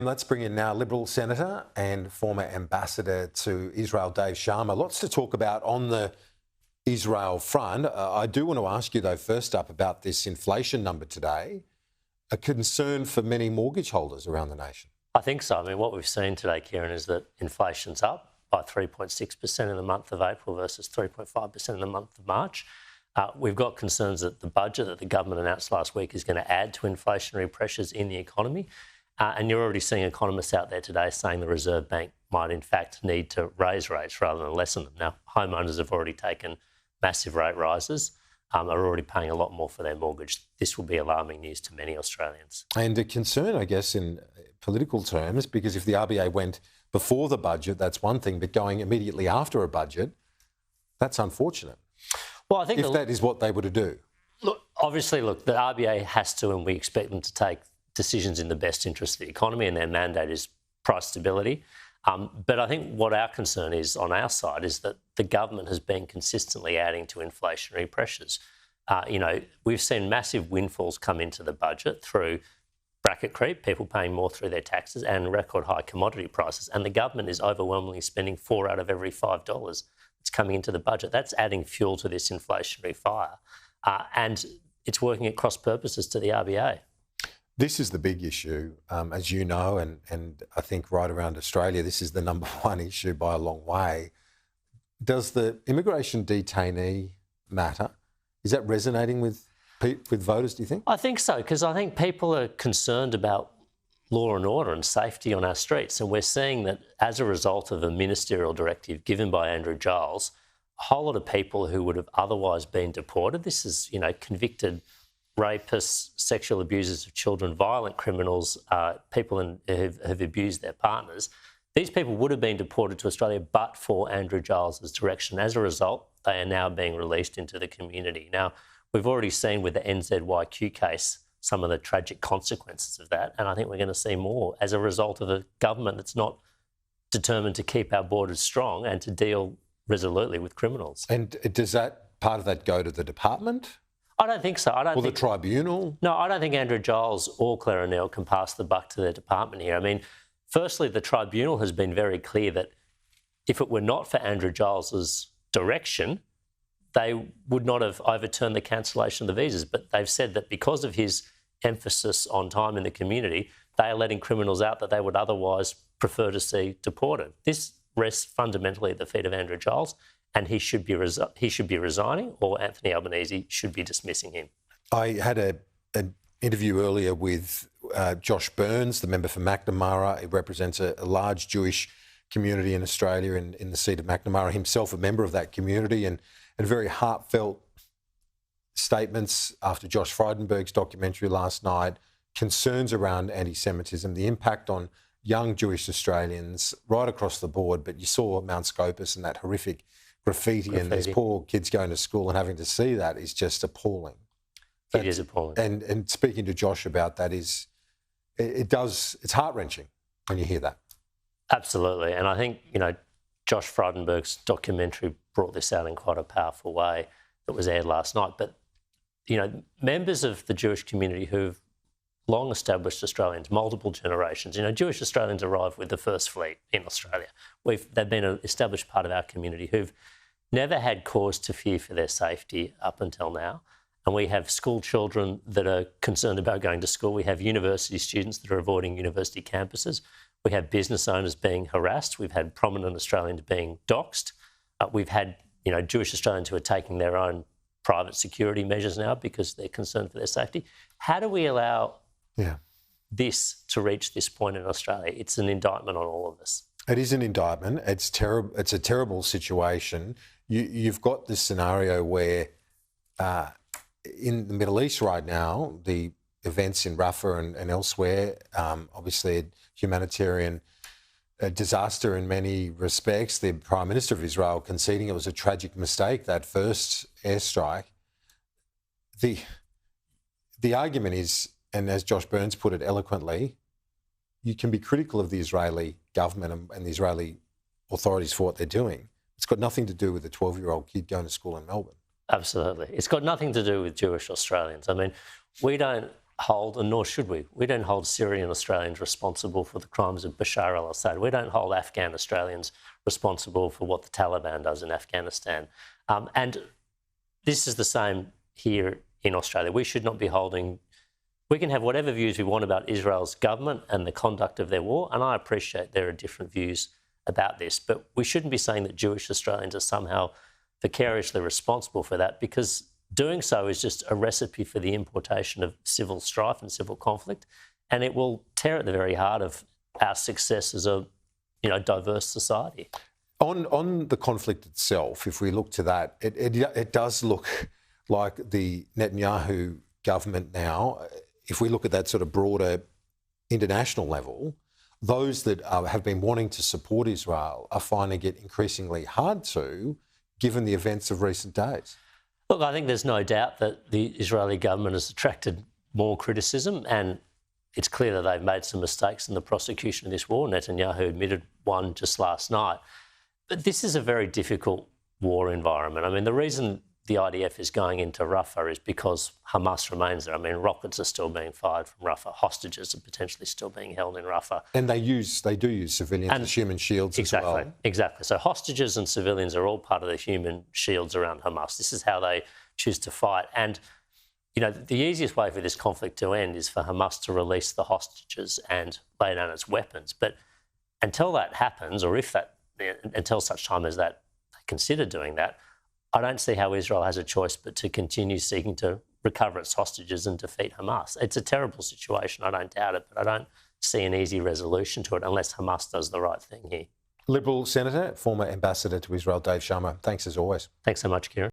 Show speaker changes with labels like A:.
A: Let's bring in now Liberal Senator and former Ambassador to Israel, Dave Sharma. Lots to talk about on the Israel front. I do want to ask you, though, first up about this inflation number today, a concern for many mortgage holders around the nation.
B: I think so. I mean, what we've seen today, Kieran, is that inflation's up by 3.6% in the month of April versus 3.5% in the month of March. We've got concerns that the budget that the government announced last week is going to add to inflationary pressures in the economy. And you're already seeing economists out there today saying the Reserve Bank might in fact need to raise rates rather than lessen them. Now, homeowners have already taken massive rate rises, are already paying a lot more for their mortgage. This will be alarming news to many Australians.
A: And a concern, I guess, in political terms, because if the RBA went before the budget, that's one thing, but going immediately after a budget, that's unfortunate.
B: Well, I think
A: if that is what they were to do.
B: Look, obviously, the RBA has to, and we expect them to take decisions in the best interest of the economy, and their mandate is price stability. But I think what our concern is on our side is that the government has been consistently adding to inflationary pressures. We've seen massive windfalls come into the budget through bracket creep, people paying more through their taxes, and record high commodity prices. And the government is overwhelmingly spending $4 out of every $5 that's coming into the budget. That's adding fuel to this inflationary fire. And it's working at cross purposes to the RBA.
A: This is the big issue, as you know, and I think right around Australia, this is the number one issue by a long way. Does the immigration detainee matter? Is that resonating with voters, do you think?
B: I think so, because I think people are concerned about law and order and safety on our streets. And we're seeing that as a result of a ministerial directive given by Andrew Giles, a whole lot of people who would have otherwise been deported, this is, convicted rapists, sexual abusers of children, violent criminals, people who have abused their partners. These people would have been deported to Australia but for Andrew Giles' direction. As a result, they are now being released into the community. Now, we've already seen with the NZYQ case some of the tragic consequences of that, and I think we're going to see more as a result of a government that's not determined to keep our borders strong and to deal resolutely with criminals.
A: And does that part of that go to the department?
B: I don't think so.
A: Or the tribunal?
B: No, I don't think Andrew Giles or Claire O'Neill can pass the buck to their department here. I mean, firstly, the tribunal has been very clear that if it were not for Andrew Giles's direction, they would not have overturned the cancellation of the visas. But they've said that because of his emphasis on time in the community, they are letting criminals out that they would otherwise prefer to see deported. This rests fundamentally at the feet of Andrew Giles, and he should be resigning, or Anthony Albanese should be dismissing him. I
A: had an interview earlier with Josh Burns, the member for Macnamara. He represents a large Jewish community in Australia, in the seat of Macnamara, himself a member of that community, and very heartfelt statements after Josh Frydenberg's documentary last night, concerns around anti-Semitism, the impact on young Jewish Australians right across the board. But you saw Mount Scopus and that horrific graffiti, and these poor kids going to school and having to see that is just appalling.
B: It is appalling.
A: And speaking to Josh about that it's heart-wrenching when you hear that.
B: Absolutely. And I think, Josh Frydenberg's documentary brought this out in quite a powerful way that was aired last night. But, members of the Jewish community who've long established Australians, multiple generations, Jewish Australians arrived with the first fleet in Australia. They've been an established part of our community who've never had cause to fear for their safety up until now. And we have school children that are concerned about going to school. We have university students that are avoiding university campuses. We have business owners being harassed. We've had prominent Australians being doxed. We've had, Jewish Australians who are taking their own private security measures now because they're concerned for their safety. How do we allow this to reach this point in Australia? It's an indictment on all of us.
A: It is an indictment. It's terrible. It's a terrible situation. You've got this scenario where in the Middle East right now, the events in Rafah and elsewhere, obviously a humanitarian disaster in many respects. The Prime Minister of Israel conceding it was a tragic mistake, that first airstrike. The argument is, and as Josh Burns put it eloquently, you can be critical of the Israeli government and the Israeli authorities for what they're doing. It's got nothing to do with a 12-year-old kid going to school in Melbourne.
B: Absolutely. It's got nothing to do with Jewish Australians. I mean, we don't hold, and nor should we. We don't hold Syrian Australians responsible for the crimes of Bashar al-Assad. We don't hold Afghan Australians responsible for what the Taliban does in Afghanistan. And this is the same here in Australia. We should not be holding... We can have whatever views we want about Israel's government and the conduct of their war, and I appreciate there are different views about this, but we shouldn't be saying that Jewish Australians are somehow vicariously responsible for that, because doing so is just a recipe for the importation of civil strife and civil conflict, and it will tear at the very heart of our success as a diverse society.
A: On the conflict itself, if we look to that, it does look like the Netanyahu government now, if we look at that sort of broader international level, those that have been wanting to support Israel are finding it increasingly hard to, given the events of recent days.
B: Look, I think there's no doubt that the Israeli government has attracted more criticism, and it's clear that they've made some mistakes in the prosecution of this war. Netanyahu admitted one just last night. But this is a very difficult war environment. I mean, the reason the IDF is going into Rafah is because Hamas remains there. I mean, rockets are still being fired from Rafah. Hostages are potentially still being held in Rafah.
A: And they do use civilians as human shields as well.
B: Exactly. So hostages and civilians are all part of the human shields around Hamas. This is how they choose to fight. And, the easiest way for this conflict to end is for Hamas to release the hostages and lay down its weapons. But until that happens, or until such time as that they consider doing that, I don't see how Israel has a choice but to continue seeking to recover its hostages and defeat Hamas. It's a terrible situation, I don't doubt it, but I don't see an easy resolution to it unless Hamas does the right thing here.
A: Liberal Senator, former Ambassador to Israel, Dave Sharma, thanks as always.
B: Thanks so much, Kieran.